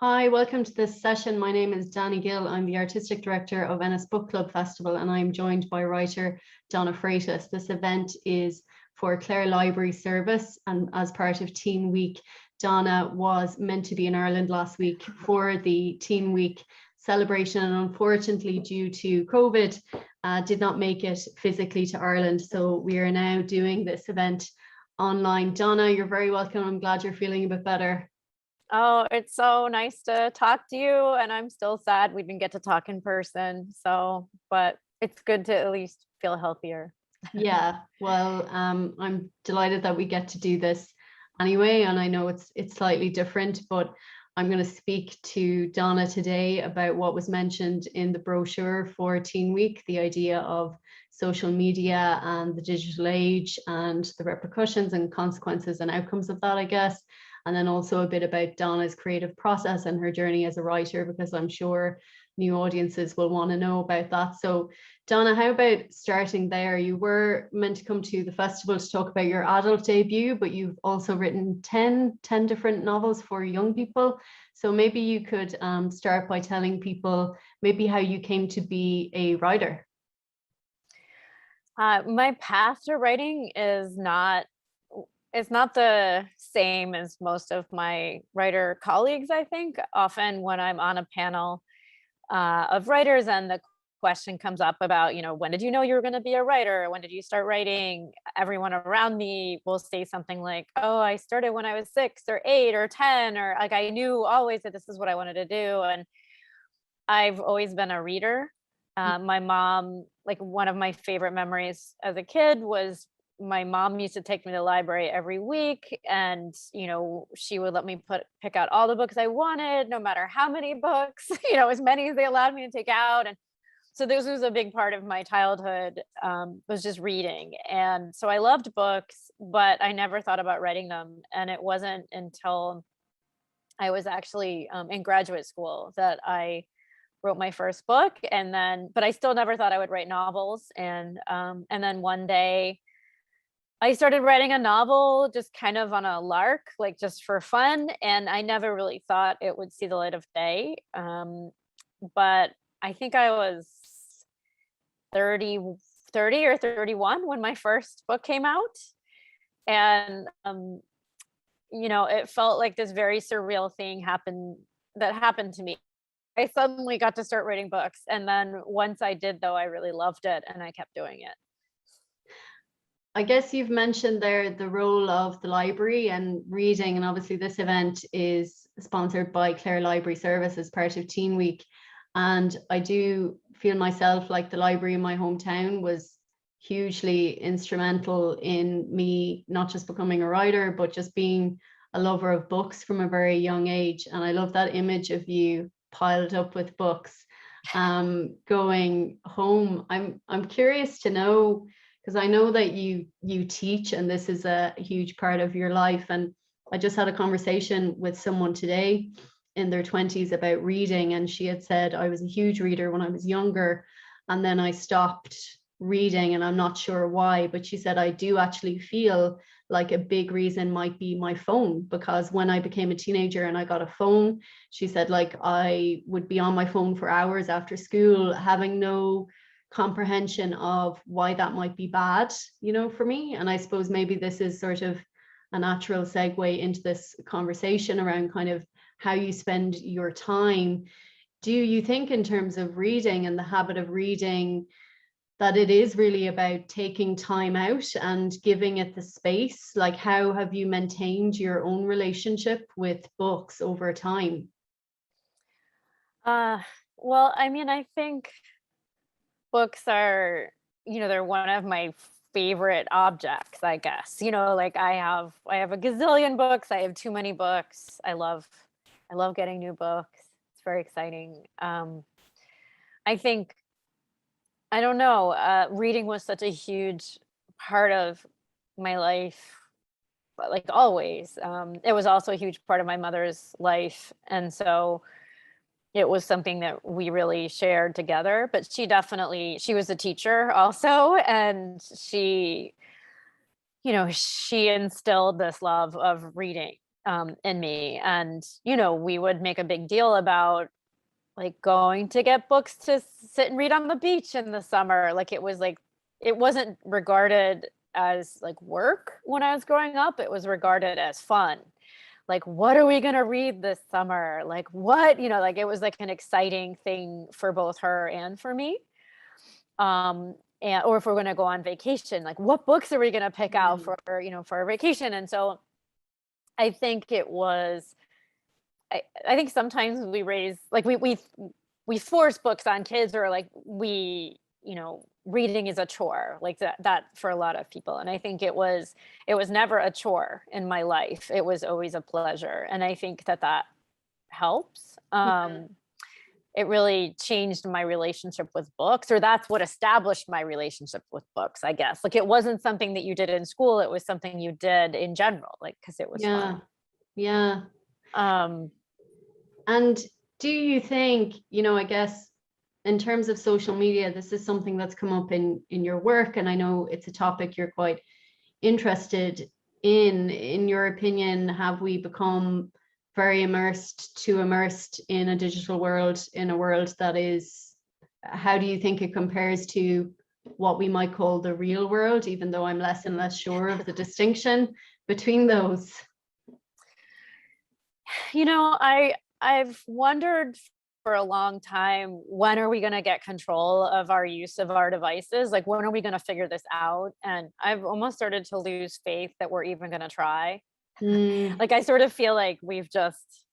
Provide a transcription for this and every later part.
Hi, welcome to this session. My name is Dani Gill. I'm the Artistic Director of Ennis Book Club Festival, and I'm joined by writer Donna Freitas. This event is for Clare Library Service, and as part of Teen Week, Donna was meant to be in Ireland last week for the Teen Week celebration, and unfortunately, due to COVID, did not make it physically to Ireland. So we are now doing this event online. Donna, you're very welcome. I'm glad you're feeling a bit better. Oh, it's so nice to talk to you, and I'm still sad we didn't get to talk in person. But it's good to at least feel healthier. Yeah, well, I'm delighted that we get to do this anyway, and I know it's slightly different, but I'm going to speak to Donna today about what was mentioned in the brochure for Teen Week, the idea of social media and the digital age and the repercussions and consequences and outcomes of that, I guess. And then also a bit about Donna's creative process and her journey as a writer, because I'm sure new audiences will want to know about that. So Donna, how about starting there? You were meant to come to the festival to talk about your adult debut, but you've also written 10 different novels for young people. So maybe you could start by telling people maybe how you came to be a writer. My path to writing is not it's not the same as most of my writer colleagues, I think. Often when I'm on a panel of writers and the question comes up about, when did you know you were going to be a writer? When did you start writing? Everyone around me will say something like, oh, I started when I was 6 or 8 or 10, or like I knew always that this is what I wanted to do. And I've always been a reader. My mom, like one of my favorite memories as a kid was my mom used to take me to the library every week, and she would let me pick out all the books I wanted, no matter how many books, as many as they allowed me to take out. And so this was a big part of my childhood, was just reading. And so I loved books, but I never thought about writing them. And it wasn't until I was actually in graduate school that I wrote my first book. But I still never thought I would write novels. And then one day I started writing a novel just kind of on a lark, like just for fun. And I never really thought it would see the light of day. But I think I was 30 or 31 when my first book came out. And, it felt like this very surreal thing happened to me. I suddenly got to start writing books. And then once I did, though, I really loved it and I kept doing it. I guess you've mentioned there the role of the library and reading, and obviously this event is sponsored by Clare Library Service as part of Teen Week. And I do feel myself like the library in my hometown was hugely instrumental in me not just becoming a writer, but just being a lover of books from a very young age. And I love that image of you piled up with books going home. I'm curious to know, because I know that you teach and this is a huge part of your life. And I just had a conversation with someone today in their 20s about reading, and she had said, I was a huge reader when I was younger, and then I stopped reading, and I'm not sure why, but she said, I do actually feel like a big reason might be my phone, because when I became a teenager and I got a phone, she said, like, I would be on my phone for hours after school, having no comprehension of why that might be bad, for me. And I suppose maybe this is sort of a natural segue into this conversation around kind of how you spend your time. Do you think, in terms of reading and the habit of reading, that it is really about taking time out and giving it the space? Like, how have you maintained your own relationship with books over time? Well, I mean, I think books are, they're one of my favorite objects, I guess. Like I have a gazillion books. I have too many books. I love getting new books. It's very exciting. I think, I don't know, reading was such a huge part of my life, but like always. It was also a huge part of my mother's life. And so it was something that we really shared together. But she was a teacher also. And she instilled this love of reading in me. And, we would make a big deal about like going to get books to sit and read on the beach in the summer. Like it wasn't regarded as like work when I was growing up. It was regarded as fun. Like, what are we going to read this summer? Like what, like it was like an exciting thing for both her and for me. Or if we're going to go on vacation, like what books are we going to pick out for our vacation? And so I think it was, I think sometimes we raise, like we force books on kids, or like reading is a chore, like that for a lot of people. And I think it was never a chore in my life. It was always a pleasure. And I think that helps. It really changed my relationship with books, or that's what established my relationship with books, I guess. Like it wasn't something that you did in school. It was something you did in general, like, because it was fun. Yeah. And do you think, I guess in terms of social media, this is something that's come up in your work, and I know it's a topic you're quite interested in your opinion, have we become very immersed in a digital world, in a world that is, how do you think it compares to what we might call the real world, even though I'm less and less sure of the distinction between those? I've wondered for a long time, when are we going to get control of our use of our devices? Like, when are we going to figure this out? And I've almost started to lose faith that we're even going to try. Like, I sort of feel like we've just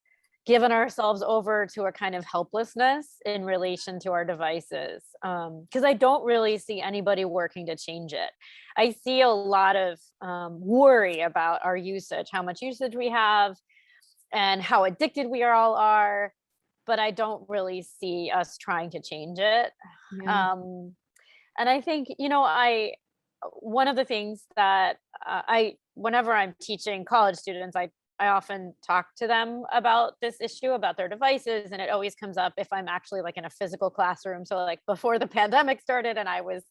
given ourselves over to a kind of helplessness in relation to our devices. Because I don't really see anybody working to change it. I see a lot of worry about our usage, how much usage we have, and how addicted we all are, but I don't really see us trying to change it. Yeah. And I think, one of the things that whenever I'm teaching college students, I often talk to them about this issue, about their devices. And it always comes up if I'm actually like in a physical classroom. So like before the pandemic started and I was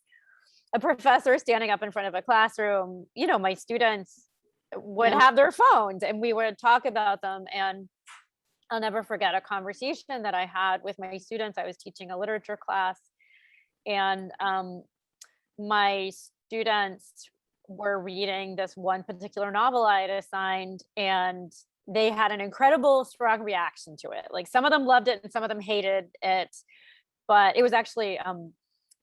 a professor standing up in front of a classroom, my students would have their phones and we would talk about them. And I'll never forget a conversation that I had with my students. I was teaching a literature class, and my students were reading this one particular novel I had assigned, and they had an incredible strong reaction to it. Like some of them loved it and some of them hated it, but it was actually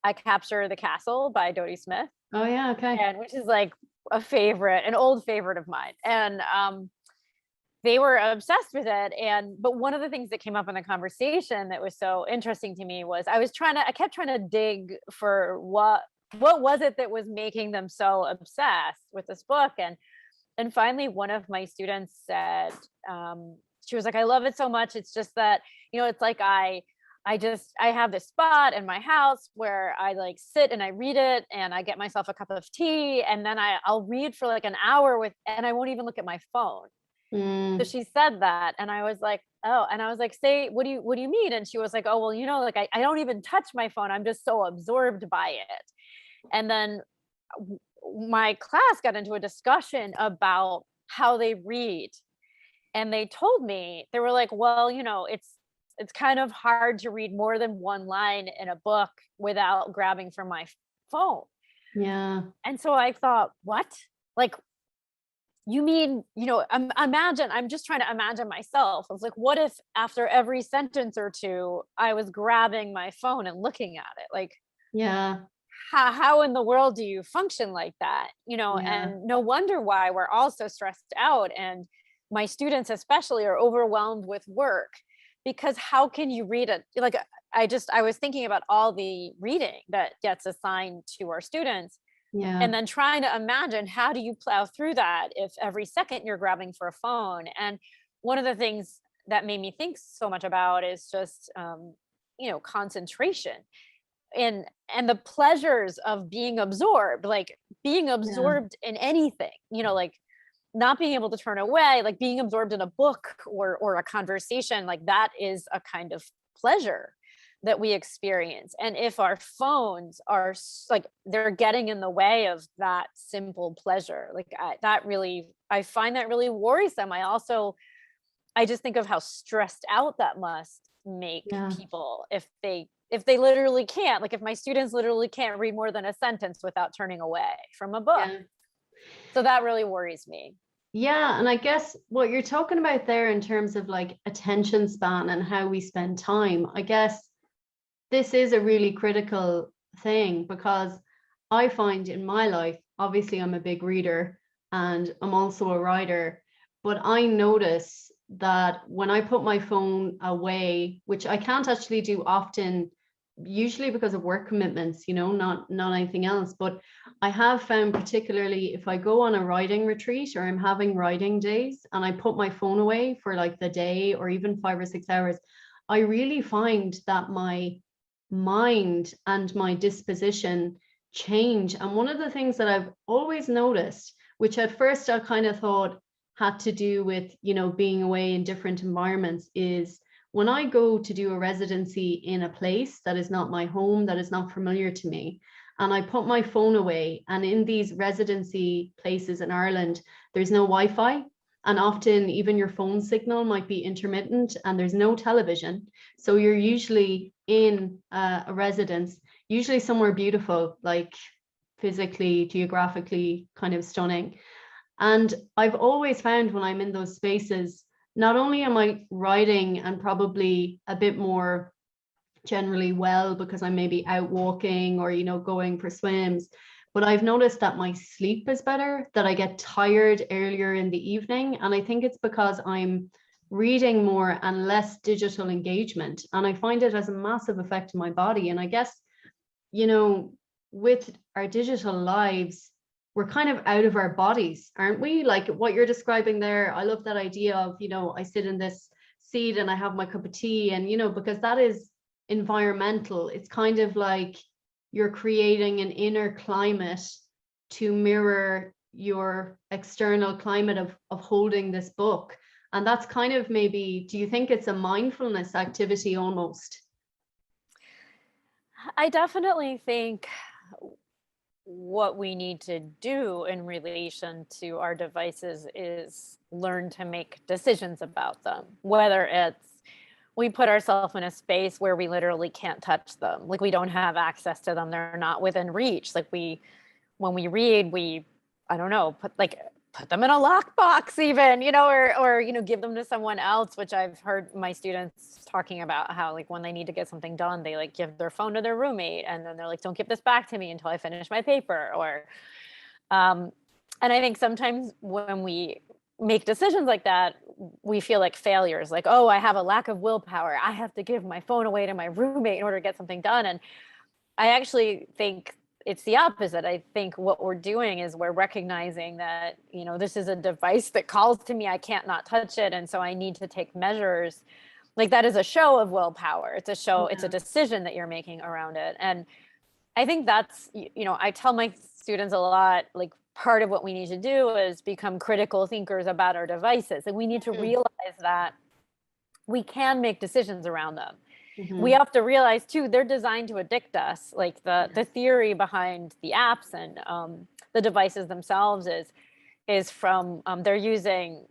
I Capture the Castle by Dodie Smith. Oh yeah, okay. And which is like an old favorite of mine. And they were obsessed with it. But one of the things that came up in the conversation that was so interesting to me was I kept trying to dig for what was it that was making them so obsessed with this book. And finally one of my students said, she was like, I love it so much. It's just that, it's like I have this spot in my house where I like sit and I read it and I get myself a cup of tea, and then I'll read for like an hour and I won't even look at my phone. So she said that, and I was like, oh, and I was like, say, what do you mean? And she was like, oh, well, like I don't even touch my phone. I'm just so absorbed by it. And then my class got into a discussion about how they read. And they told me, they were like, well, it's kind of hard to read more than one line in a book without grabbing for my phone. Yeah. And so I thought, what? Like, you mean, I'm just trying to imagine myself. I was like, what if after every sentence or two, I was grabbing my phone and looking at it? Like, yeah. How in the world do you function like that? And no wonder why we're all so stressed out. And my students especially are overwhelmed with work, because how can you read it? Like, I was thinking about all the reading that gets assigned to our students. Yeah. And then trying to imagine, how do you plow through that if every second you're grabbing for a phone? And one of the things that made me think so much about is just, concentration and the pleasures of being absorbed, like being absorbed in anything, like not being able to turn away, like being absorbed in a book or a conversation, like that is a kind of pleasure that we experience. And if our phones are like, they're getting in the way of that simple pleasure, like I find that really worrisome. I just think of how stressed out that must make Yeah. people if they literally can't, like if my students literally can't read more than a sentence without turning away from a book. Yeah. So that really worries me. Yeah, and I guess what you're talking about there in terms of like attention span and how we spend time, I guess this is a really critical thing, because I find in my life, obviously I'm a big reader and I'm also a writer, but I notice that when I put my phone away, which I can't actually do often, usually because of work commitments, not anything else, but I have found, particularly if I go on a writing retreat or I'm having writing days and I put my phone away for like the day or even 5 or 6 hours, I really find that my mind and my disposition change. And one of the things that I've always noticed, which at first I kind of thought had to do with, being away in different environments, is when I go to do a residency in a place that is not my home, that is not familiar to me, and I put my phone away, and in these residency places in Ireland, there's no Wi-Fi. And often even your phone signal might be intermittent and there's no television. So you're usually in a residence, usually somewhere beautiful, like physically, geographically kind of stunning. And I've always found when I'm in those spaces, not only am I writing and probably a bit more generally well because I'm maybe out walking or, going for swims, but I've noticed that my sleep is better, that I get tired earlier in the evening. And I think it's because I'm reading more and less digital engagement. And I find it has a massive effect on my body. And I guess, with our digital lives, we're kind of out of our bodies, aren't we? Like what you're describing there, I love that idea of, I sit in this seat and I have my cup of tea, and, because that is environmental. It's kind of like you're creating an inner climate to mirror your external climate of holding this book. And that's kind of, maybe, do you think it's a mindfulness activity almost? I definitely think what we need to do in relation to our devices is learn to make decisions about them, whether it's we put ourselves in a space where we literally can't touch them, like we don't have access to them, they're not within reach, like when we read, I don't know, put them in a lockbox even, or give them to someone else, which I've heard my students talking about how, like, when they need to get something done, they like give their phone to their roommate and then they're like, don't give this back to me until I finish my paper. Or and I think sometimes when we make decisions like that, we feel like failures, like, oh, I have a lack of willpower, I have to give my phone away to my roommate in order to get something done. And I actually think it's the opposite. I think what we're doing is we're recognizing that, this is a device that calls to me, I can't not touch it. And so I need to take measures. Like, that is a show of willpower. It's a show, it's a decision that you're making around it. And I think that's, I tell my students a lot, like, part of what we need to do is become critical thinkers about our devices. And we need to realize that we can make decisions around them. We have to realize too, they're designed to addict us. Like the theory behind the apps and the devices themselves is from they're using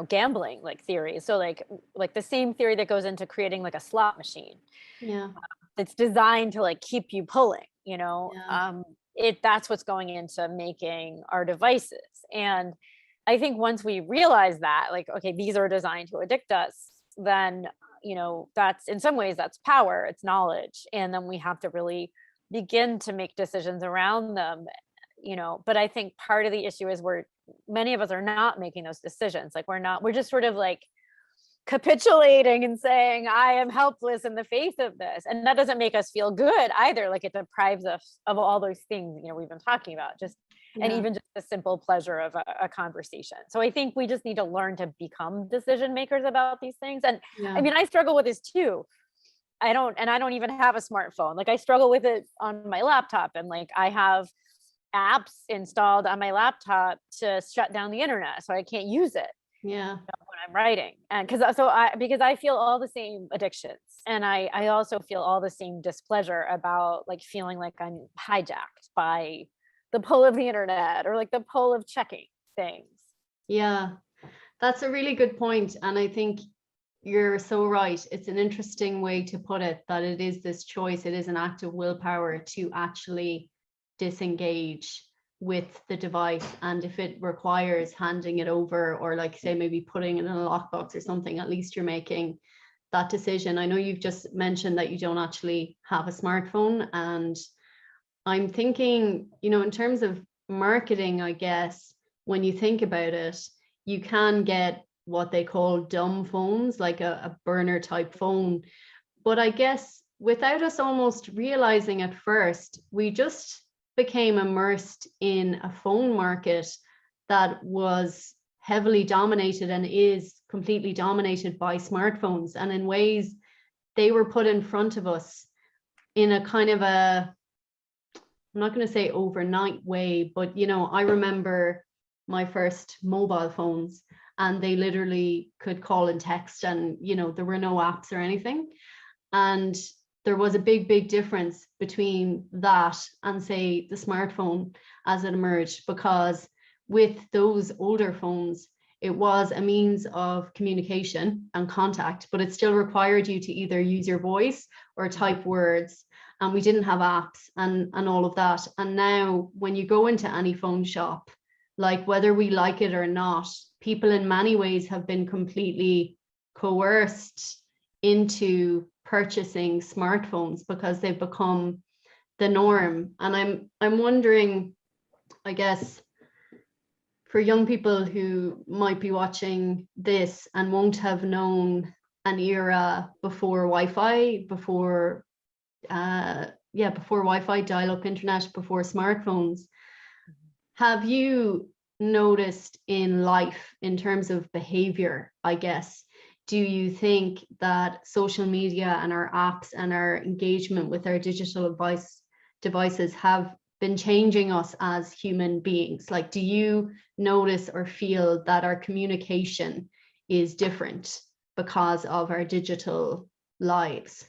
gambling like theories. So like the same theory that goes into creating like a slot machine. Yeah. It's designed to like keep you pulling. That's what's going into making our devices. And I think once we realize that, like, okay, these are designed to addict us, then that's, in some ways, that's power, it's knowledge. And then we have to really begin to make decisions around them, but I think part of the issue is many of us are not making those decisions. Like we're just sort of like capitulating and saying, I am helpless in the face of this. And that doesn't make us feel good either. Like it deprives us of all those things, we've been talking about, and even just the simple pleasure of a conversation. So I think we just need to learn to become decision makers about these things. And I mean, I struggle with this too. I don't even have a smartphone. Like I struggle with it on my laptop, and like I have apps installed on my laptop to shut down the internet so I can't use it. Yeah. When I'm writing. And because I feel all the same addictions, and I also feel all the same displeasure about like feeling like I'm hijacked by the pull of the internet or like the pull of checking things. Yeah, that's a really good point. And I think you're so right. It's an interesting way to put it, that it is this choice. It is an act of willpower to actually disengage with the device. And if it requires handing it over, or like say maybe putting it in a lockbox or something, at least you're making that decision. I know you've just mentioned that you don't actually have a smartphone, and I'm thinking, in terms of marketing, I guess, when you think about it, you can get what they call dumb phones, like a burner type phone. But I guess without us almost realizing at first, we just became immersed in a phone market that was heavily dominated and is completely dominated by smartphones. And in ways, they were put in front of us in a kind of I'm not going to say overnight way, but I remember my first mobile phones, and they literally could call and text, and there were no apps or anything. And there was a big difference between that and say the smartphone as it emerged, because with those older phones, it was a means of communication and contact, but it still required you to either use your voice or type words. And we didn't have apps and all of that. And now when you go into any phone shop, like whether we like it or not, people in many ways have been completely coerced into purchasing smartphones because they've become the norm. And I'm wondering, I guess, for young people who might be watching this and won't have known an era before Wi-Fi, before Wi-Fi, dial-up internet, before smartphones, have you noticed in life, in terms of behavior, I guess, do you think that social media and our apps and our engagement with our digital devices have been changing us as human beings? Like, do you notice or feel that our communication is different because of our digital lives?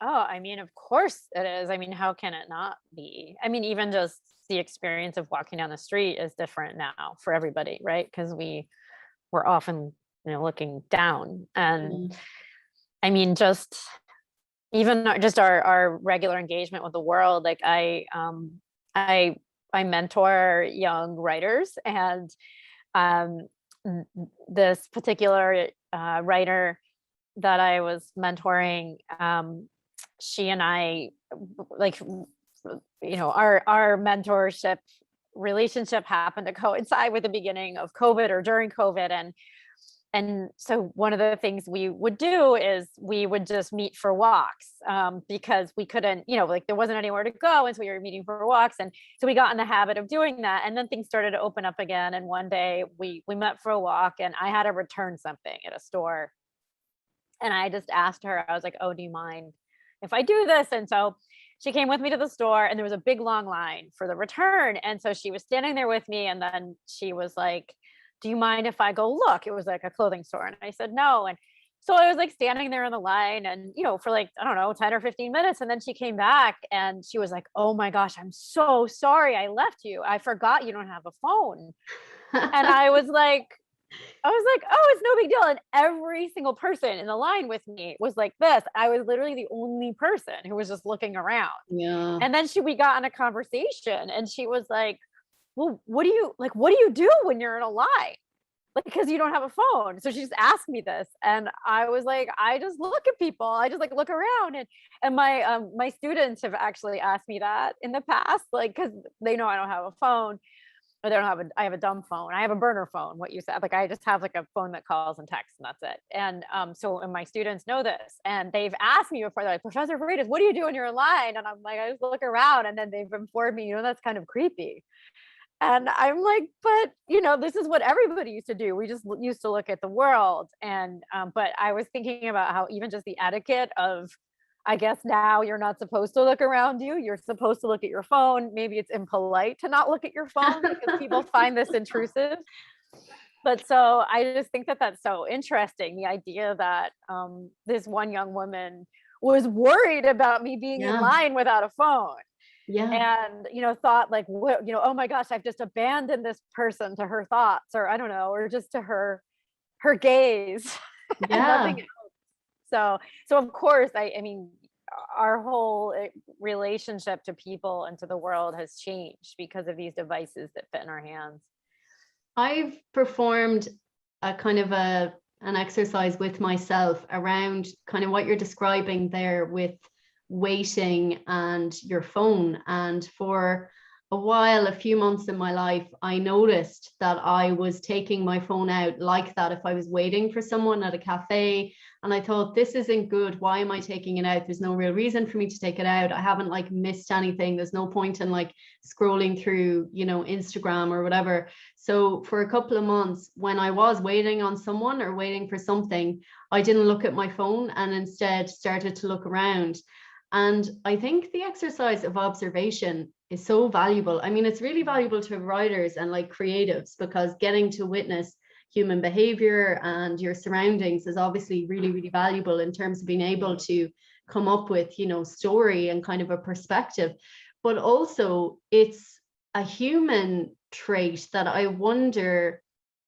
Oh, I mean, of course it is. I mean, how can it not be? I mean, even just the experience of walking down the street is different now for everybody, right? Because we're often, looking down. And I mean, just even just our regular engagement with the world. Like I mentor young writers, and this particular writer that I was mentoring, she and I, like, our mentorship relationship happened to coincide with the beginning of COVID or during COVID. And so one of the things we would do is we would just meet for walks, because we couldn't, like there wasn't anywhere to go. And so we were meeting for walks. And so we got in the habit of doing that. And then things started to open up again. And one day we met for a walk, and I had to return something at a store. And I just asked her, I was like, oh, do you mind if I do this? And so she came with me to the store, and there was a big long line for the return. And so she was standing there with me, and then she was like, do you mind if I go look? It was like a clothing store. And I said, no. And so I was like standing there in the line, and, for like, I don't know, 10 or 15 minutes. And then she came back, and she was like, oh my gosh, I'm so sorry I left you. I forgot you don't have a phone. And I was like, oh, it's no big deal. And every single person in the line with me was like this. I was literally the only person who was just looking around. Yeah. And then we got in a conversation, and she was like, well, what do you do when you're in a line? Like, because you don't have a phone. So she just asked me this. And I was like, I just look at people. I just like look around. And my students have actually asked me that in the past, like, because they know I don't have a phone. Or I have a dumb phone. I have a burner phone, what you said. Like, I just have like a phone that calls and texts, and that's it. And and my students know this, and they've asked me before, they're like, Professor Freitas, what do you do when you're in line? And I'm like, I just look around. And then they've informed me, that's kind of creepy. And I'm like, but this is what everybody used to do. We just used to look at the world. And but I was thinking about how even just the etiquette of, I guess now you're not supposed to look around you. You're supposed to look at your phone. Maybe it's impolite to not look at your phone because people find this intrusive. But so I just think that that's so interesting, the idea that this one young woman was worried about me being in Yeah. line without a phone. Yeah. And thought like, what, oh my gosh, I've just abandoned this person to her thoughts, or I don't know, or just to her gaze and Yeah. nothing else. So of course, I mean, our whole relationship to people and to the world has changed because of these devices that fit in our hands. I've performed a kind of an exercise with myself around kind of what you're describing there with waiting and your phone. And for a while, a few months in my life, I noticed that I was taking my phone out like that if I was waiting for someone at a cafe. And I thought, this isn't good. Why am I taking it out? There's no real reason for me to take it out. I haven't like missed anything. There's no point in like scrolling through, Instagram or whatever. So for a couple of months, when I was waiting on someone or waiting for something, I didn't look at my phone and instead started to look around. And I think the exercise of observation is so valuable. I mean, it's really valuable to writers and like creatives, because getting to witness human behavior and your surroundings is obviously really, really valuable in terms of being able to come up with, story and kind of a perspective. But also it's a human trait that I wonder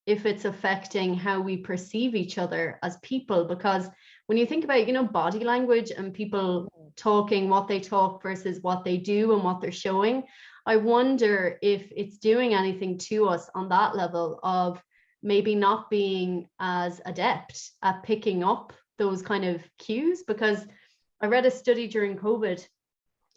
if it's affecting how we perceive each other as people. Because when you think about, body language and people talking what they talk versus what they do and what they're showing, I wonder if it's doing anything to us on that level of maybe not being as adept at picking up those kind of cues. Because I read a study during COVID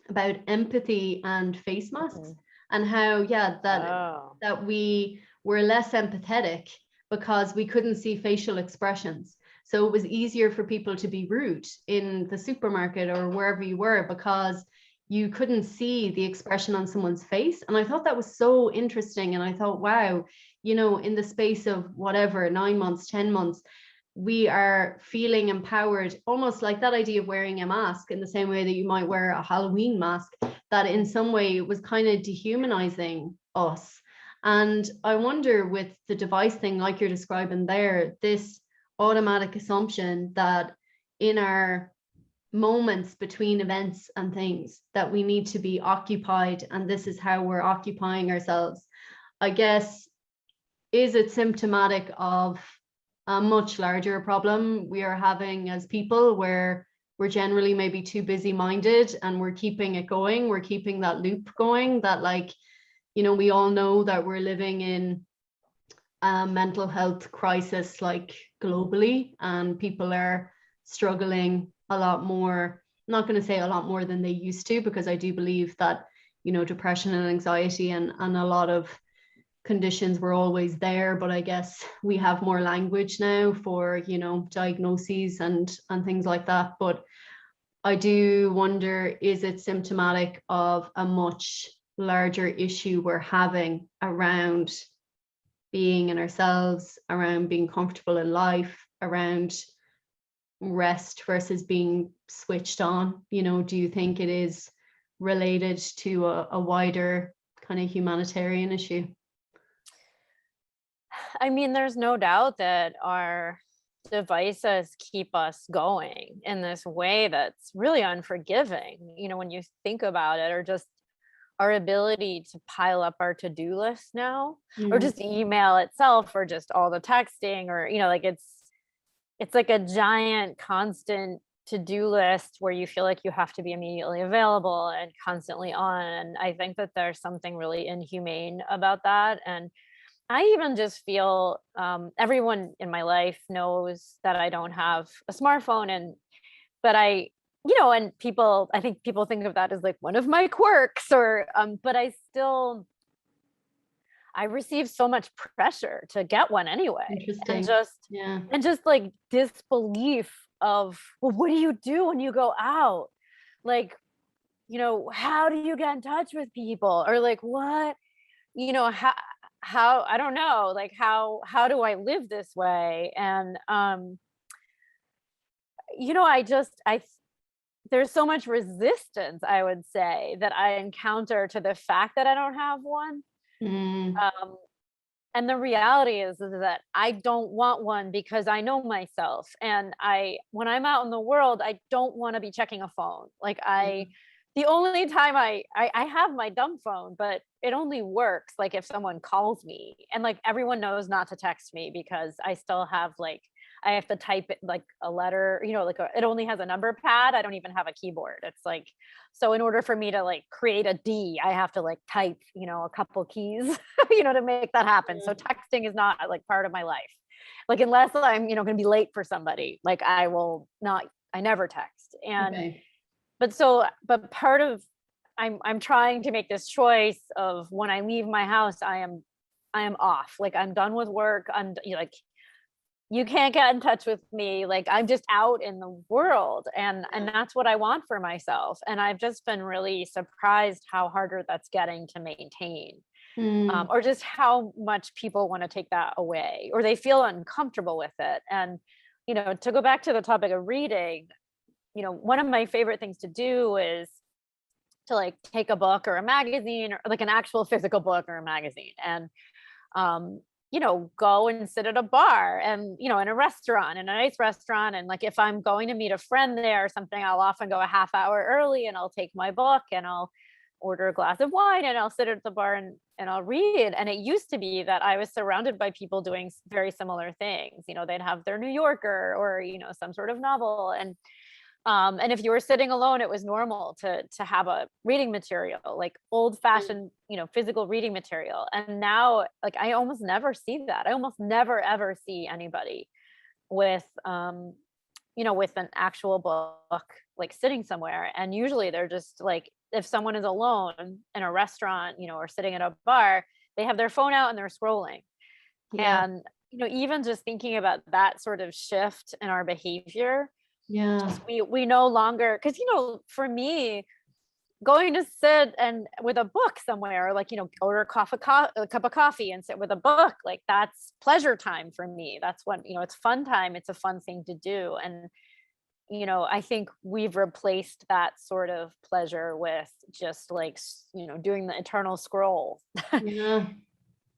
about empathy and face masks, and how, that we were less empathetic because we couldn't see facial expressions. So it was easier for people to be rude in the supermarket or wherever you were, because you couldn't see the expression on someone's face. And I thought that was so interesting. And I thought, wow, in the space of whatever, 9 months, 10 months, we are feeling empowered, almost like that idea of wearing a mask in the same way that you might wear a Halloween mask, that in some way it was kind of dehumanizing us. And I wonder, with the device thing, like you're describing there, this automatic assumption that in our moments between events and things that we need to be occupied, and this is how we're occupying ourselves, I guess, is it symptomatic of a much larger problem we are having as people, where we're generally maybe too busy minded and we're keeping it going, we're keeping that loop going, that like, we all know that we're living in a mental health crisis like globally, and people are struggling a lot more. I'm not going to say a lot more than they used to, because I do believe that, depression and anxiety and a lot of conditions were always there, but I guess we have more language now for, diagnoses and things like that. But I do wonder, is it symptomatic of a much larger issue we're having around being in ourselves, around being comfortable in life, around rest versus being switched on? Do you think it is related to a wider kind of humanitarian issue? I mean, there's no doubt that our devices keep us going in this way that's really unforgiving, when you think about it, or just our ability to pile up our to-do list now, or just email itself, or just all the texting, or, like it's like a giant constant to-do list where you feel like you have to be immediately available and constantly on. And I think that there's something really inhumane about that. And I even just feel everyone in my life knows that I don't have a smartphone, but I, and I think people think of that as like one of my quirks, or, but I receive so much pressure to get one anyway. Interesting. And just like disbelief of, well, what do you do when you go out? Like, how do you get in touch with people? Or like, what, how I don't know, like how do I live this way? And I there's so much resistance, I would say, that I encounter to the fact that I don't have one. And the reality is that I don't want one because I know myself. And when I'm out in the world, I don't want to be checking a phone. Like the only time I have my dumb phone, but it only works like if someone calls me, and like everyone knows not to text me because I still have like, I have to type it like a letter, it only has a number pad. I don't even have a keyboard. It's like, so in order for me to like create a D, I have to like type, a couple keys, to make that happen. So texting is not like part of my life. Like unless I'm, going to be late for somebody, like I never text. And Okay. but part of, I'm trying to make this choice of when I leave my house, I am off. Like I'm done with work. Like, you can't get in touch with me. Like I'm just out in the world, and that's what I want for myself. And I've just been really surprised how harder that's getting to maintain, or just how much people want to take that away, or they feel uncomfortable with it. And to go back to the topic of reading, one of my favorite things to do is to like take a book or a magazine, or like an actual physical book or a magazine, and go and sit at a bar, and in a restaurant, in a nice restaurant. And like if I'm going to meet a friend there or something, I'll often go a half hour early, and I'll take my book and I'll order a glass of wine, and I'll sit at the bar and I'll read. And it used to be that I was surrounded by people doing very similar things. They'd have their New Yorker or some sort of novel, and if you were sitting alone, it was normal to have a reading material, like old-fashioned, physical reading material. And now, like, I almost never see that. I almost never ever see anybody with with an actual book, like sitting somewhere. And usually they're just like, if someone is alone in a restaurant, or sitting at a bar, they have their phone out and they're scrolling. Yeah. And even just thinking about that sort of shift in our behavior, Yeah. we no longer, because for me, going to sit and with a book somewhere, like order a cup of coffee and sit with a book, like that's pleasure time for me. That's when it's fun time. It's a fun thing to do. And I think we've replaced that sort of pleasure with just like doing the eternal scroll. Yeah.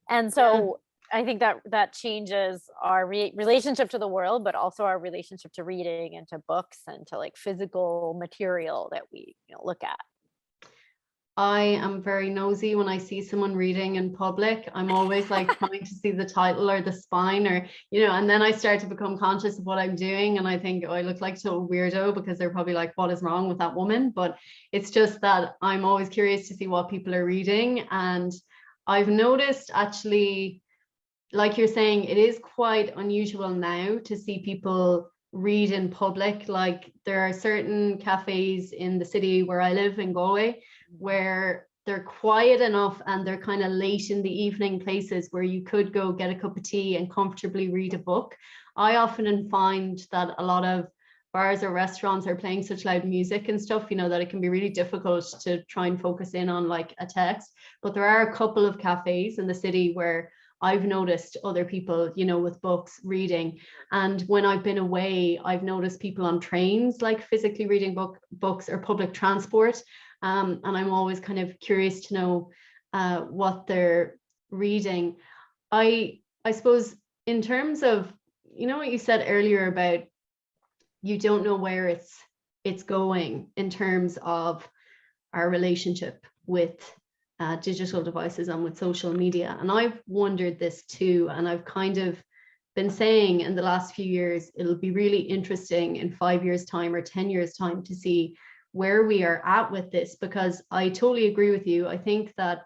And so I think that changes our relationship to the world, but also our relationship to reading and to books and to like physical material that we look at. I am very nosy when I see someone reading in public. I'm always like trying to see the title or the spine, or and then I start to become conscious of what I'm doing, and I think, oh, I look like so weirdo, because they're probably like, what is wrong with that woman? But it's just that I'm always curious to see what people are reading. And I've noticed, actually, like you're saying, it is quite unusual now to see people read in public. Like there are certain cafes in the city where I live in Galway where they're quiet enough, and they're kind of late in the evening places where you could go get a cup of tea and comfortably read a book. I often find that a lot of bars or restaurants are playing such loud music and stuff, that it can be really difficult to try and focus in on like a text. But there are a couple of cafes in the city where I've noticed other people, with books reading. And when I've been away, I've noticed people on trains, like physically reading books, or public transport. And I'm always kind of curious to know what they're reading. I suppose in terms of, what you said earlier about you don't know where it's going in terms of our relationship with digital devices and with social media. And I've wondered this too, and I've kind of been saying in the last few years, it'll be really interesting in 5 years' time or 10 years' time to see where we are at with this, because I totally agree with you. I think that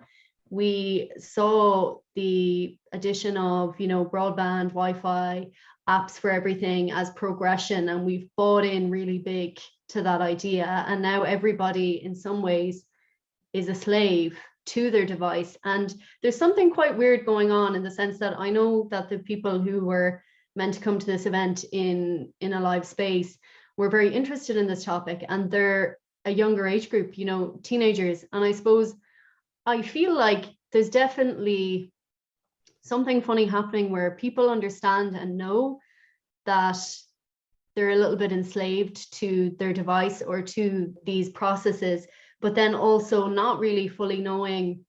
we saw the addition of, broadband, Wi-Fi, apps for everything as progression, and we've bought in really big to that idea. And now everybody in some ways is a slave to their device. And there's something quite weird going on, in the sense that I know that the people who were meant to come to this event in a live space were very interested in this topic, and they're a younger age group, teenagers. And I suppose I feel like there's definitely something funny happening where people understand and know that they're a little bit enslaved to their device or to these processes, but then also not really fully knowing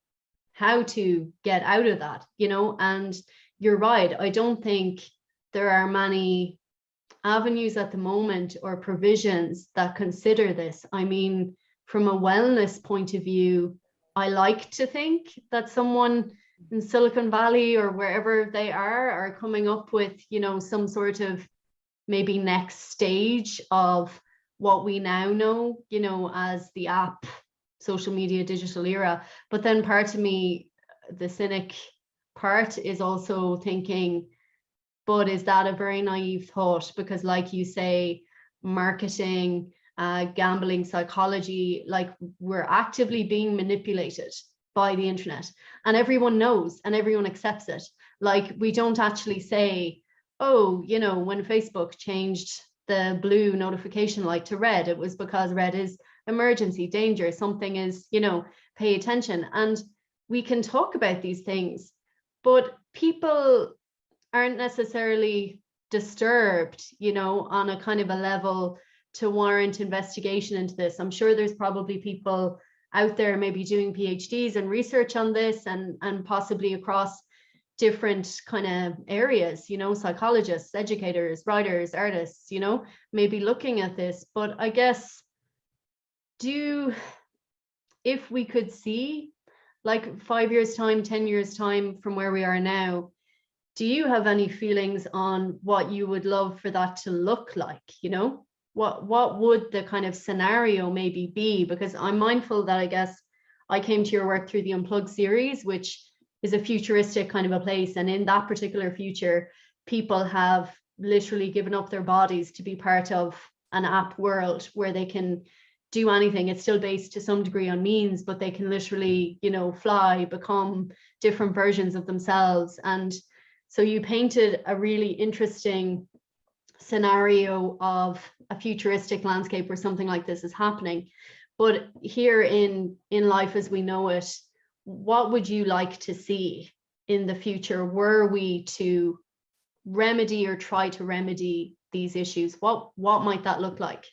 how to get out of that, you know. And you're right, I don't think there are many avenues at the moment or provisions that consider this. I mean, from a wellness point of view, I like to think that someone in Silicon Valley or wherever they are coming up with, you know, some sort of maybe next stage of what we now know, you know, as the app, social media, digital era. But then part of me, the cynic part, is also thinking, but is that a very naive thought? Because like you say, marketing, gambling, psychology, like we're actively being manipulated by the internet, and everyone knows and everyone accepts it. Like we don't actually say, oh, you know, when Facebook changed the blue notification light to red, it was because red is emergency, danger, something is, you know, pay attention. And we can talk about these things, but people aren't necessarily disturbed, you know, on a kind of a level to warrant investigation into this. I'm sure there's probably people out there maybe doing PhDs and research on this, and possibly across different kind of areas, you know, psychologists, educators, writers, artists, you know, maybe looking at this. But I guess, if we could see like 5 years time, 10 years time from where we are now, do you have any feelings on what you would love for that to look like? You know, what would the kind of scenario maybe be? Because I'm mindful that I guess I came to your work through the Unplugged series, which is a futuristic kind of a place. And in that particular future, people have literally given up their bodies to be part of an app world where they can do anything. It's still based to some degree on means, but they can literally, you know, fly, become different versions of themselves. And so you painted a really interesting scenario of a futuristic landscape where something like this is happening. But here in life as we know it, what would you like to see in the future were we to remedy or try to remedy these issues? What might that look like?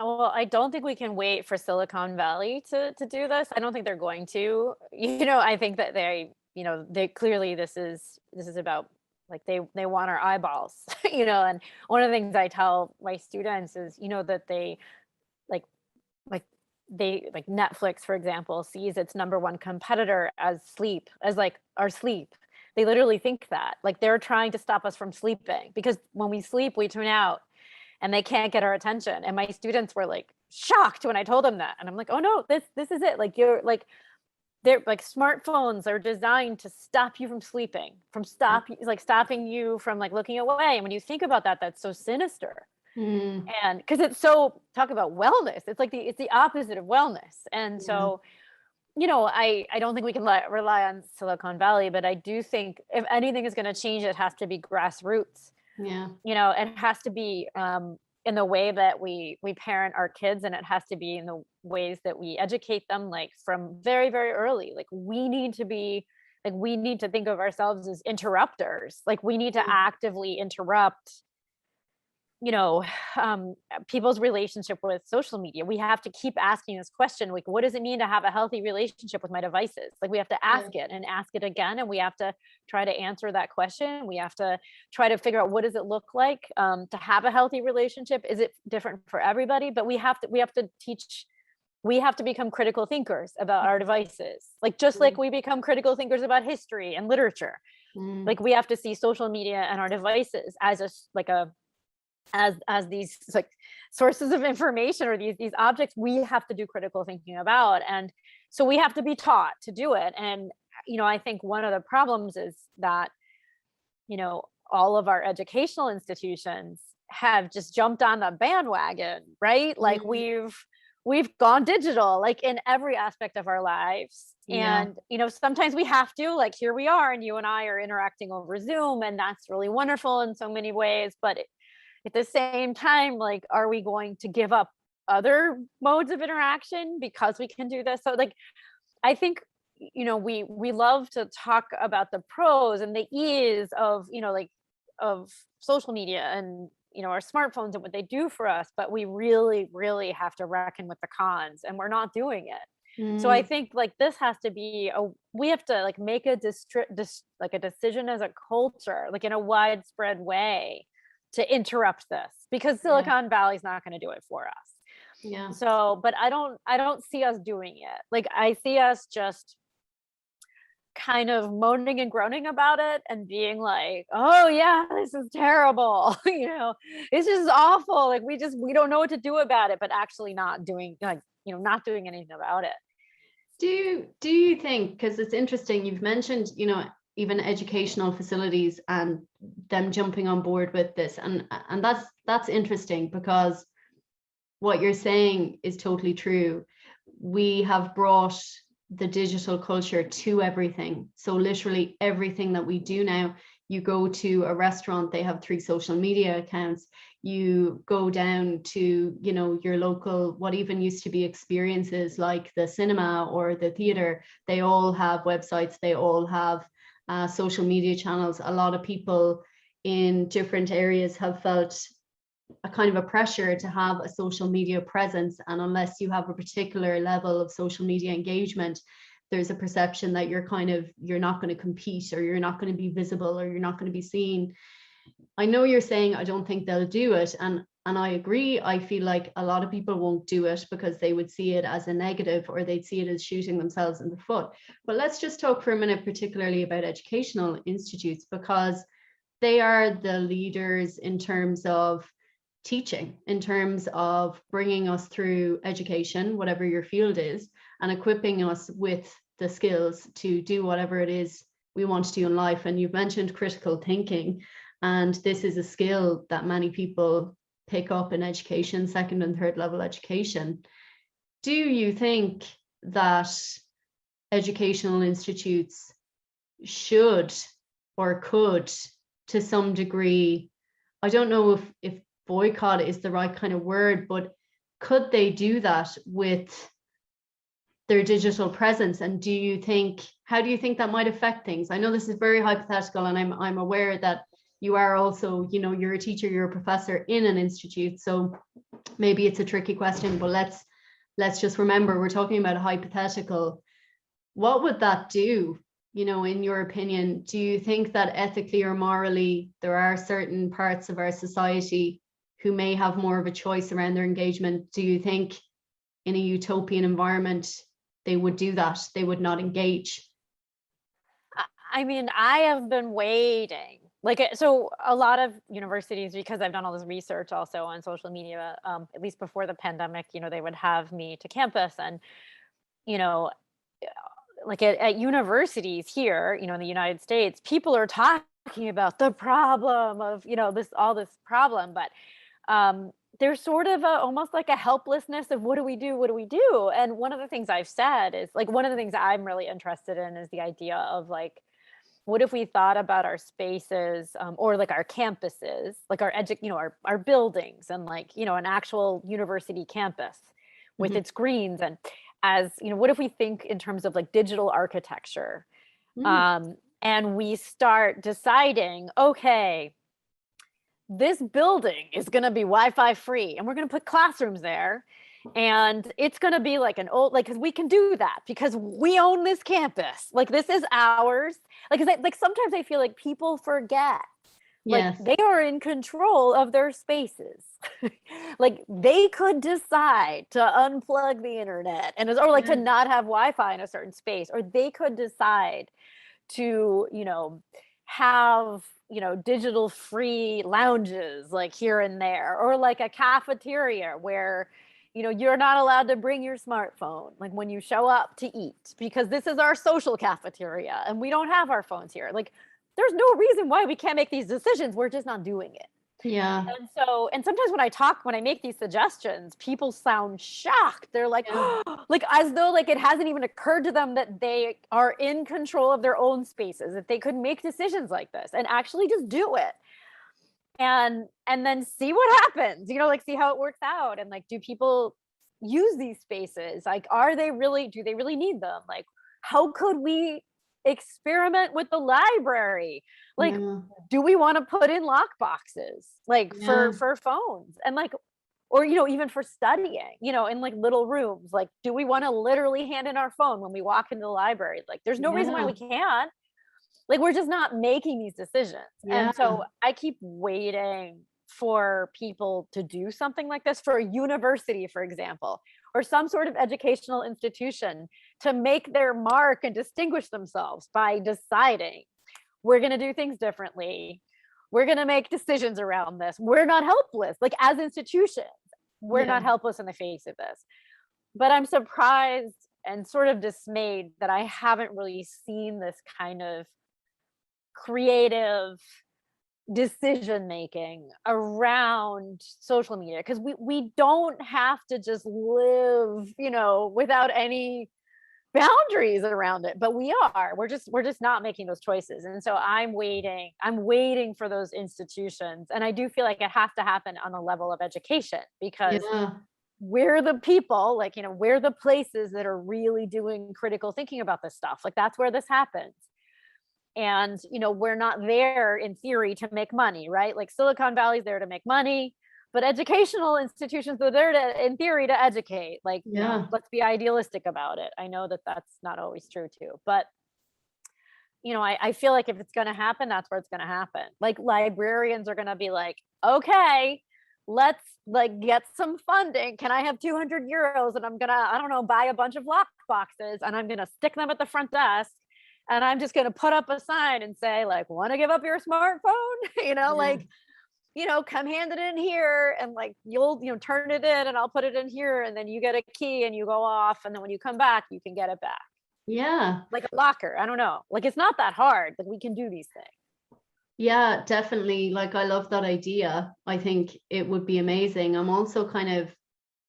Well, I don't think we can wait for Silicon Valley to do this. I don't think they're going to. You know, I think that they clearly this is about, like, they want our eyeballs, you know. And one of the things I tell my students is, you know, that they like like Netflix, for example, sees its number one competitor as sleep, as like our sleep. They literally think that, like, they're trying to stop us from sleeping, because when we sleep, we tune out and they can't get our attention. And my students were like shocked when I told them that. And I'm like, oh no, this is it. Like, you're like, they're like, smartphones are designed to stop you from sleeping, stopping you from like looking away. And when you think about that, that's so sinister. And because it's so, talk about wellness, it's like it's the opposite of wellness. And so, you know, I don't think we can rely on Silicon Valley, but I do think if anything is going to change, it has to be grassroots. Yeah. You know, it has to be in the way that we parent our kids, and it has to be in the ways that we educate them, like from very, very early. Like we need to think of ourselves as interrupters. Like we need to actively interrupt, you know, people's relationship with social media. We have to keep asking this question, like, what does it mean to have a healthy relationship with my devices? Like we have to ask it and ask it again, and we have to try to answer that question. We have to try to figure out, what does it look like to have a healthy relationship? Is it different for everybody? But we have to become critical thinkers about our devices, like just like we become critical thinkers about history and literature. Like we have to see social media and our devices as as these like sources of information, or these objects we have to do critical thinking about. And so we have to be taught to do it. And, you know, I think one of the problems is that, you know, all of our educational institutions have just jumped on the bandwagon, right? Like we've gone digital, like in every aspect of our lives. And, you know, sometimes we have to, like, here we are, and you and I are interacting over Zoom, and that's really wonderful in so many ways. But at the same time, like, are we going to give up other modes of interaction because we can do this? So like, I think, you know, we love to talk about the pros and the ease of, you know, like of social media and, you know, our smartphones and what they do for us, but we really, really have to reckon with the cons, and we're not doing it. So I think like this has to be we have to like make a like a decision as a culture, like in a widespread way, to interrupt this, because Yeah. Silicon Valley's not going to do it for us. Yeah. So, but I don't see us doing it. Like I see us just kind of moaning and groaning about it and being like, oh yeah, this is terrible. It's just awful. Like we don't know what to do about it, but actually not doing not doing anything about it. Do you think, because it's interesting, you've mentioned, even educational facilities and them jumping on board with this, and that's interesting, because what you're saying is totally true. We have brought the digital culture to everything. So literally everything that we do now, you go to a restaurant, they have 3 social media accounts. You go down to, your local, what even used to be experiences like the cinema or the theater, they all have websites, they all have social media channels. A lot of people in different areas have felt a kind of a pressure to have a social media presence, and unless you have a particular level of social media engagement, there's a perception that you're not going to compete, or you're not going to be visible, or you're not going to be seen. I know you're saying I don't think they'll do it, and I agree. I feel like a lot of people won't do it because they would see it as a negative, or they'd see it as shooting themselves in the foot. But let's just talk for a minute particularly about educational institutes, because they are the leaders in terms of teaching, in terms of bringing us through education, whatever your field is, and equipping us with the skills to do whatever it is we want to do in life. And you've mentioned critical thinking, and this is a skill that many people pick up in education, 2nd and 3rd level education. Do you think that educational institutes should or could, to some degree, I don't know if boycott is the right kind of word, but could they do that with their digital presence? And how do you think that might affect things? I know this is very hypothetical, and I'm aware that you are also, you're a teacher, you're a professor in an institute, so maybe it's a tricky question, but let's just remember we're talking about a hypothetical. What would that do? In your opinion, do you think that ethically or morally there are certain parts of our society who may have more of a choice around their engagement? Do you think in a utopian environment they would do that? They would not engage? I mean, I have been waiting. So a lot of universities, because I've done all this research also on social media, at least before the pandemic, they would have me to campus, and, like at universities here, in the United States, people are talking about the problem of, this problem, but there's sort of almost like a helplessness of what do we do? What do we do? And one of the things I've said is, like, one of the things I'm really interested in is the idea of, like, what if we thought about our spaces, or like our campuses, like our buildings, and like, an actual university campus with its greens, and as, what if we think in terms of like digital architecture, and we start deciding, okay, this building is going to be Wi-Fi free, and we're going to put classrooms there, and it's going to be like an old, like, because we can do that because we own this campus, like this is ours. Like sometimes I feel like people forget, like they are in control of their spaces. Like they could decide to unplug the internet or like to not have Wi-Fi in a certain space, or they could decide to, have, digital free lounges like here and there, or like a cafeteria where, you're not allowed to bring your smartphone like when you show up to eat, because this is our social cafeteria and we don't have our phones here. Like there's no reason why we can't make these decisions. We're just not doing it. Yeah. And sometimes when I make these suggestions, people sound shocked. They're like, like as though like it hasn't even occurred to them that they are in control of their own spaces, that they could make decisions like this and actually just do it. And then see what happens, like see how it works out. And like, do people use these spaces? Like, do they really need them? Like, how could we experiment with the library? Like, do we want to put in lock boxes like for phones? And like, or, even for studying, in like little rooms, like, do we want to literally hand in our phone when we walk into the library? Like, there's no reason why we can't. Like, we're just not making these decisions. Yeah. And so I keep waiting for people to do something like this, for a university, for example, or some sort of educational institution, to make their mark and distinguish themselves by deciding, we're going to do things differently. We're going to make decisions around this. We're not helpless. Like, as institutions, we're not helpless in the face of this. But I'm surprised and sort of dismayed that I haven't really seen this kind of creative decision making around social media, because we don't have to just live, without any boundaries around it, but we're just not making those choices. And so I'm waiting for those institutions, and I do feel like it has to happen on the level of education, because we're the people, like, we're the places that are really doing critical thinking about this stuff. Like, that's where this happens. And, we're not there in theory to make money, right? Like, Silicon Valley's there to make money, but educational institutions are there to, in theory, to educate. Like, let's be idealistic about it. I know that that's not always true too, but I feel like if it's going to happen, that's where it's going to happen. Like, librarians are going to be like, okay, let's like get some funding. Can I have 200 euros? And I'm going to, I don't know, buy a bunch of lock boxes, and I'm going to stick them at the front desk. And I'm just going to put up a sign and say, like, want to give up your smartphone? Like, come hand it in here, and like, you'll, turn it in, and I'll put it in here. And then you get a key and you go off. And then when you come back, you can get it back. Yeah. Like a locker. I don't know. Like, it's not that hard. Like, we can do these things. Yeah, definitely. Like, I love that idea. I think it would be amazing. I'm also kind of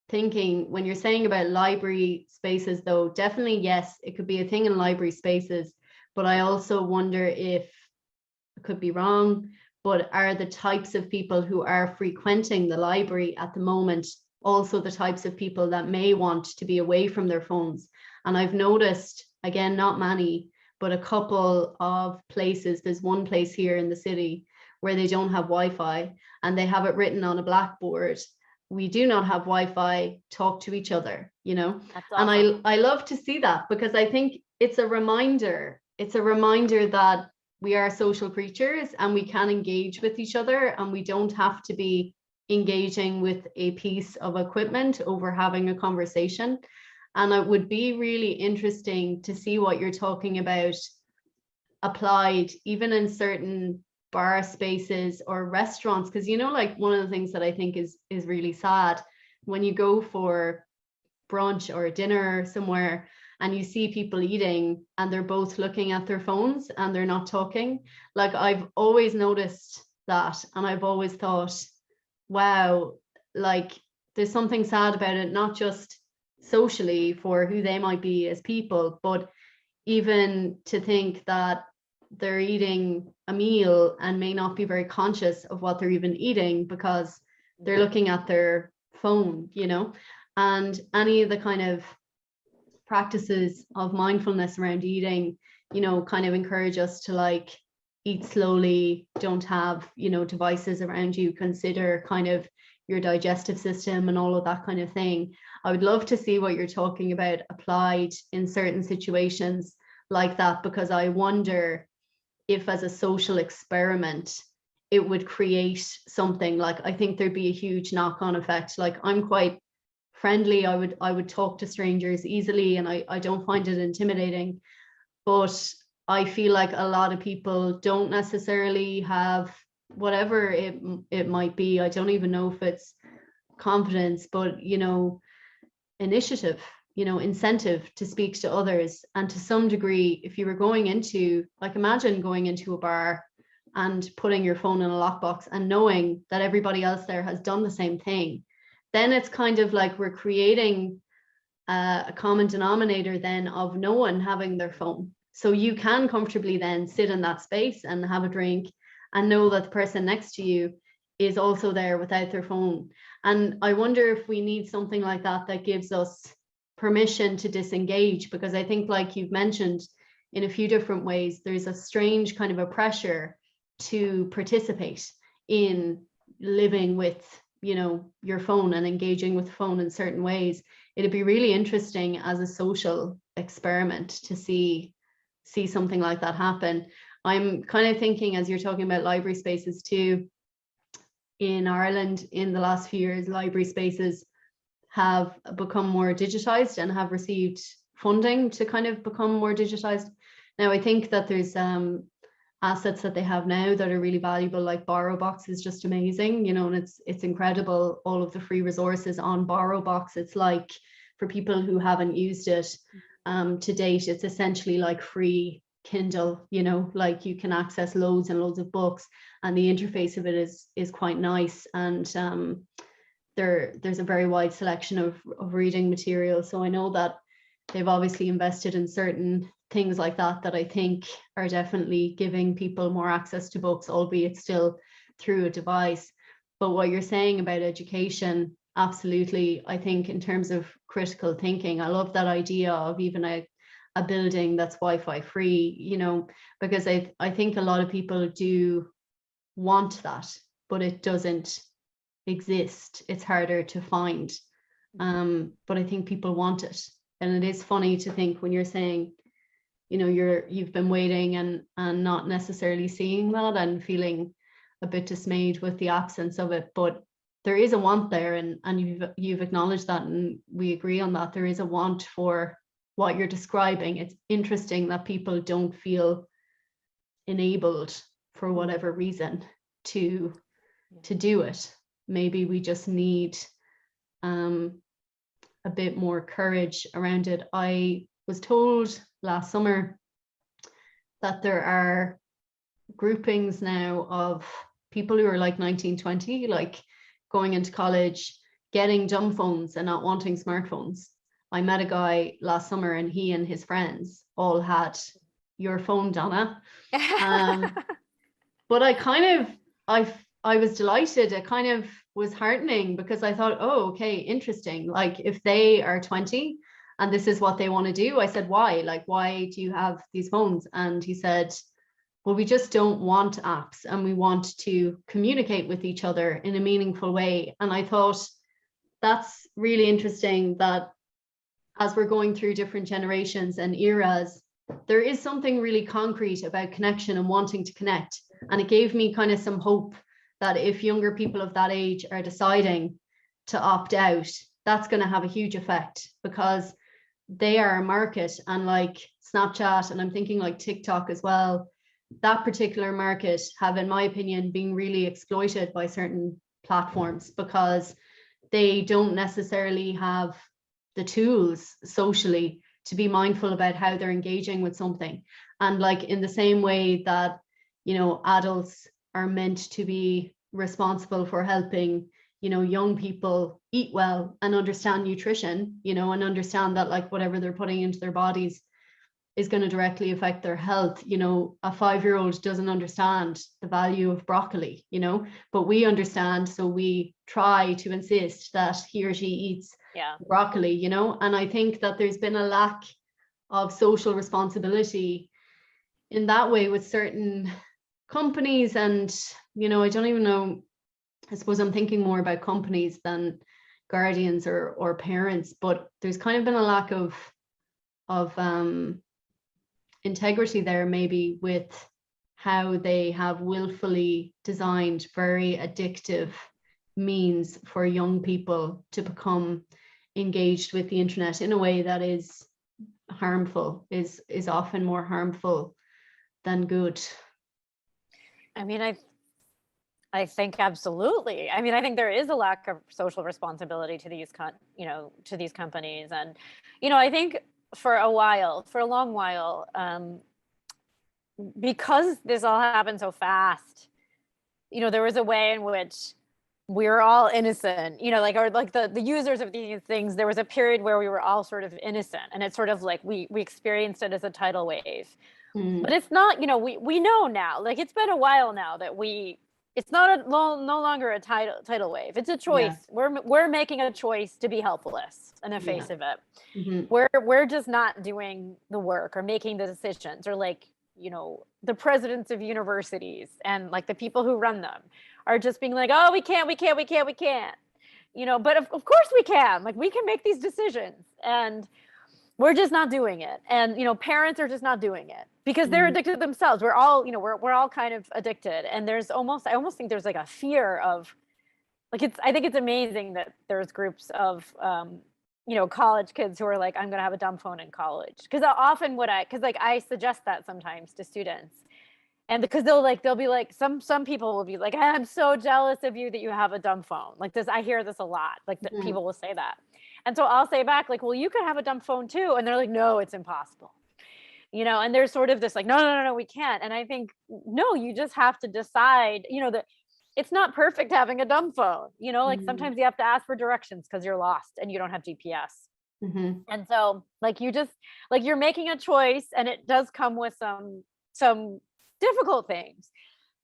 thinking, when you're saying about library spaces, though, definitely, yes, it could be a thing in library spaces. But I also wonder if, I could be wrong, but are the types of people who are frequenting the library at the moment also the types of people that may want to be away from their phones? And I've noticed, again, not many, but a couple of places. There's one place here in the city where they don't have Wi-Fi, and they have it written on a blackboard: we do not have Wi-Fi, talk to each other, That's awesome. And I love to see that, because I think it's a reminder. It's a reminder that we are social creatures, and we can engage with each other, and we don't have to be engaging with a piece of equipment over having a conversation. And it would be really interesting to see what you're talking about applied even in certain bar spaces or restaurants, because like, one of the things that I think is really sad, when you go for brunch or dinner somewhere and you see people eating and they're both looking at their phones and they're not talking. Like, I've always noticed that, and I've always thought, wow, like, there's something sad about it, not just socially for who they might be as people, but even to think that they're eating a meal and may not be very conscious of what they're even eating because they're looking at their phone, and any of the kind of practices of mindfulness around eating, kind of encourage us to like eat slowly, don't have, devices around you, consider kind of your digestive system and all of that kind of thing. I would love to see what you're talking about applied in certain situations like that, because I wonder if, as a social experiment, it would create something. Like, I think there'd be a huge knock-on effect. Like, I'm quite friendly. I would talk to strangers easily, and I don't find it intimidating. But I feel like a lot of people don't necessarily have, whatever it might be. I don't even know if it's confidence, but initiative, incentive to speak to others. And to some degree, if you were going into, like, imagine going into a bar and putting your phone in a lockbox and knowing that everybody else there has done the same thing, then it's kind of like we're creating a common denominator then of no one having their phone. So you can comfortably then sit in that space and have a drink and know that the person next to you is also there without their phone. And I wonder if we need something like that, that gives us permission to disengage, because I think, like you've mentioned in a few different ways, there's a strange kind of a pressure to participate in living with you know, your phone and engaging with the phone in certain ways. It'd be really interesting as a social experiment to see something like that happen. I'm kind of thinking, as you're talking about library spaces too, in Ireland in the last few years, library spaces have become more digitized and have received funding to kind of become more digitized. Now, I think that there's assets that they have now that are really valuable, like BorrowBox is just amazing, you know, and it's incredible, all of the free resources on BorrowBox. It's like, for people who haven't used it to date, it's essentially like free Kindle, you know, like you can access loads and loads of books, and the interface of it is quite nice, and there's a very wide selection of reading material. So I know that they've obviously invested in certain things like that I think are definitely giving people more access to books, albeit still through a device. But what you're saying about education, absolutely. I think in terms of critical thinking, I love that idea of even a building that's Wi-Fi free, you know, because I think a lot of people do want that, but it doesn't exist. It's harder to find. But I think people want it. And it is funny to think when you're saying, you know, you've been waiting and not necessarily seeing that and feeling a bit dismayed with the absence of it, but there is a want there, and you've acknowledged that, and we agree on that. There is a want for what you're describing. It's interesting that people don't feel enabled for whatever reason to do it. Maybe we just need a bit more courage around it. I was told last summer that there are groupings now of people who are like 19, 20, like going into college, getting dumb phones and not wanting smartphones. I met a guy last summer and he and his friends all had your phone, Donna. But I was delighted. It kind of was heartening because I thought, oh, okay, interesting. Like if they are 20 and this is what they want to do, I said, why? Like, why do you have these phones? And he said, well, we just don't want apps and we want to communicate with each other in a meaningful way. And I thought that's really interesting that as we're going through different generations and eras, there is something really concrete about connection and wanting to connect. And it gave me kind of some hope that if younger people of that age are deciding to opt out, that's going to have a huge effect because they are a market, and like Snapchat, and I'm thinking like TikTok as well, that particular market have, in my opinion, been really exploited by certain platforms because they don't necessarily have the tools socially to be mindful about how they're engaging with something. And like in the same way that, you know, adults are meant to be responsible for helping, you know, young people eat well and understand nutrition, you know, and understand that like whatever they're putting into their bodies is going to directly affect their health. You know, a 5-year-old doesn't understand the value of broccoli, you know, but we understand. So we try to insist that he or she eats broccoli, you know, and I think that there's been a lack of social responsibility in that way with certain companies. And, you know, I don't even know, I suppose I'm thinking more about companies than guardians or parents, but there's kind of been a lack of integrity there, maybe with how they have willfully designed very addictive means for young people to become engaged with the internet in a way that is harmful, is often more harmful than good. I mean, I think absolutely. I mean, I think there is a lack of social responsibility to these to these companies. And, you know, I think for a long while, because this all happened so fast, you know, there was a way in which we were all innocent, you know, like, or like the users of these things, there was a period where we were all sort of innocent, and it's sort of like we experienced it as a tidal wave. But it's not, you know, we know now, like it's been a while now that it's not no longer a tidal wave. It's a choice. Yeah. We're making a choice to be helpless in the face of it. Mm-hmm. We're just not doing the work or making the decisions or like the presidents of universities and like the people who run them are just being like, oh, we can't, but of course we can, like we can make these decisions, and we're just not doing it. And, parents are just not doing it because they're addicted themselves. We're all, we're all kind of addicted. And I almost think there's like a fear of like, I think it's amazing that there's groups of, college kids who are like, I'm going to have a dumb phone in college. Cause I suggest that sometimes to students, and because they'll be like, some people will be like, I'm so jealous of you that you have a dumb phone. Like this, I hear this a lot. Like people will say that. And so I'll say back like, well, you could have a dumb phone too. And they're like, no, it's impossible. And there's sort of this like, no, we can't. And I think, no, you just have to decide, that it's not perfect having a dumb phone, like sometimes you have to ask for directions because you're lost and you don't have GPS. And so like, you're making a choice, and it does come with some difficult things.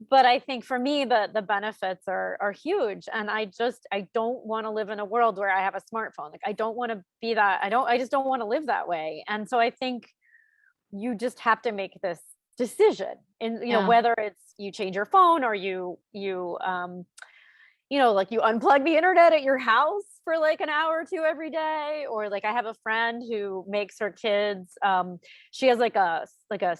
But I think for me, the benefits are huge. And I don't want to live in a world where I have a smartphone. Like, I don't want to be that. I just don't want to live that way. And so I think you just have to make this decision, and, whether it's you change your phone or you like you unplug the internet at your house for like an hour or two every day, or like I have a friend who makes her kids, she has like a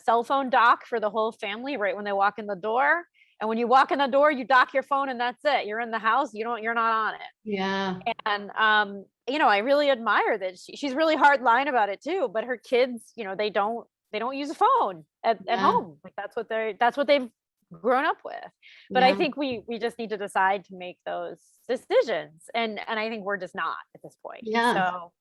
cell phone dock for the whole family right when they walk in the door. And when you walk in the door, you dock your phone and that's it. You're in the house, you're not on it. Yeah. And I really admire that she's really hard line about it too, but her kids, they don't use a phone at home. Like that's what they've grown up with. But I think we just need to decide to make those decisions, and I think we're just not at this point. So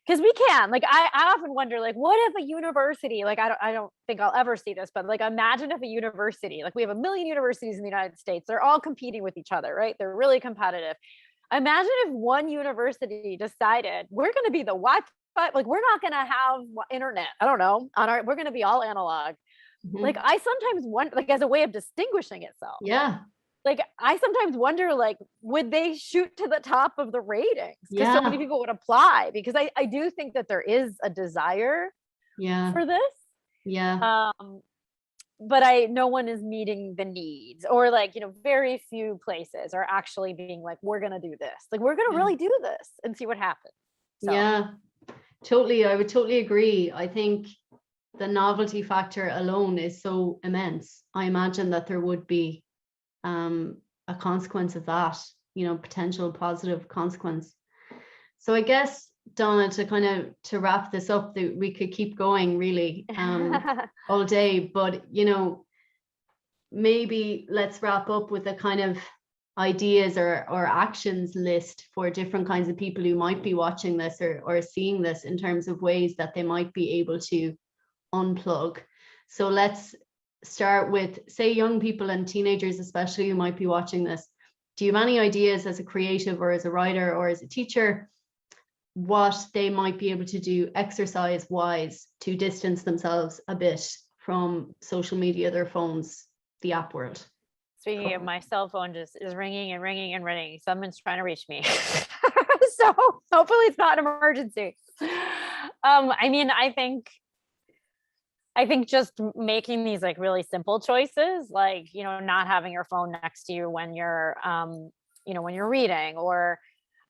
because we can, like I often wonder, like, what if a university, like I don't think I'll ever see this, but like imagine if a university, like we have a million universities in the United States, they're all competing with each other, right? They're really competitive. Imagine if one university decided we're going to be the Wi-Fi, like we're not going to have internet, I don't know, we're going to be all analog. Like I sometimes wonder, like as a way of distinguishing itself. Yeah. Like I sometimes wonder, like, would they shoot to the top of the ratings? Because so many people would apply, because I do think that there is a desire for this. Yeah. But no one is meeting the needs, or like, very few places are actually being like, we're going to do this. Like, we're going to really do this and see what happens. So. Yeah, totally. I would totally agree. I think the novelty factor alone is so immense. I imagine that there would be a consequence of that, potential positive consequence. So I guess, Donna, to wrap this up, that we could keep going really all day, but maybe let's wrap up with a kind of ideas or actions list for different kinds of people who might be watching this or seeing this, in terms of ways that they might be able to unplug. So let's start with, say, young people and teenagers especially who might be watching this. Do you have any ideas as a creative or as a writer or as a teacher what they might be able to do exercise wise to distance themselves a bit from social media, their phones, the app world? Speaking of, my cell phone just is ringing and ringing and ringing. Someone's trying to reach me. So hopefully it's not an emergency. I think just making these like really simple choices, like, not having your phone next to you when you're, when you're reading, or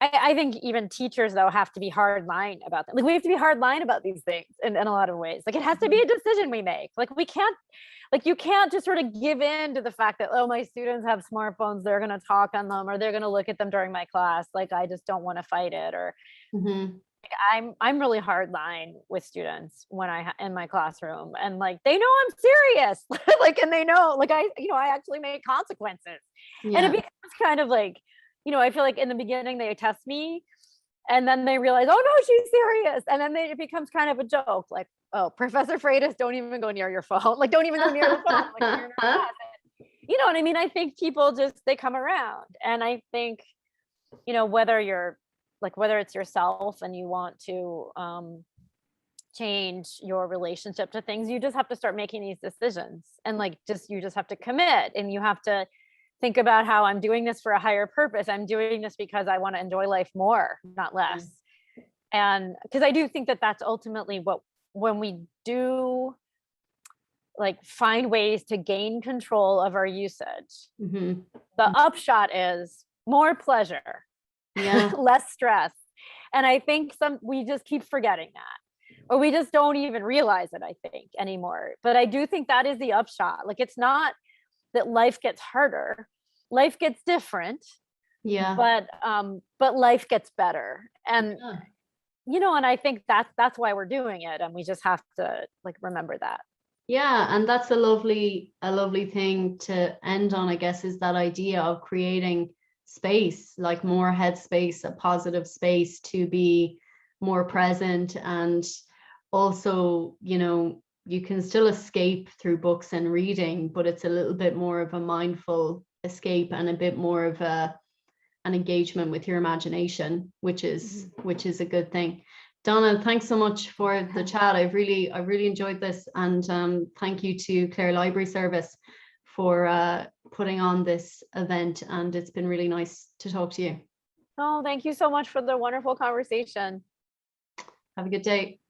I think even teachers though have to be hard line about that. Like we have to be hard line about these things in a lot of ways. Like it has to be a decision we make. Like we can't, like you can't just sort of give in to the fact that, oh, my students have smartphones, they're going to talk on them, or they're going to look at them during my class. Like I just don't want to fight it. Or I'm really hard line with students when in my classroom, and like they know I'm serious. Like, and they know, like I actually make consequences. And it becomes kind of like, I feel like in the beginning they test me, and then they realize, oh no, she's serious, and then it becomes kind of a joke, like, oh, Professor Freitas, don't even go near your phone. Like, don't even go near the phone. Like, you're in her class. You know what I mean? I think people they come around, and I think, whether it's yourself and you want to change your relationship to things, you just have to start making these decisions, and you just have to commit, and you have to think about how I'm doing this for a higher purpose. I'm doing this because I want to enjoy life more, not less. And because I do think that that's ultimately when we do, like find ways to gain control of our usage. Mm-hmm. The upshot is more pleasure, Yeah. less stress. And I think we just keep forgetting that, or we just don't even realize it, I think, anymore. But I do think that is the upshot. Like, it's not that life gets harder, life gets different. Yeah. But life gets better. And Yeah. you know, and I think that's why we're doing it, and we just have to like remember that. Yeah, and that's a lovely thing to end on, I guess, is that idea of creating space, like more headspace, a positive space to be more present. And also, you know, you can still escape through books and reading, but it's a little bit more of a mindful escape and a bit more of an engagement with your imagination, which is a good thing. Donna, thanks so much for the chat. I really enjoyed this, and thank you to Clare Library Service for putting on this event, and it's been really nice to talk to you. Oh, thank you so much for the wonderful conversation. Have a good day.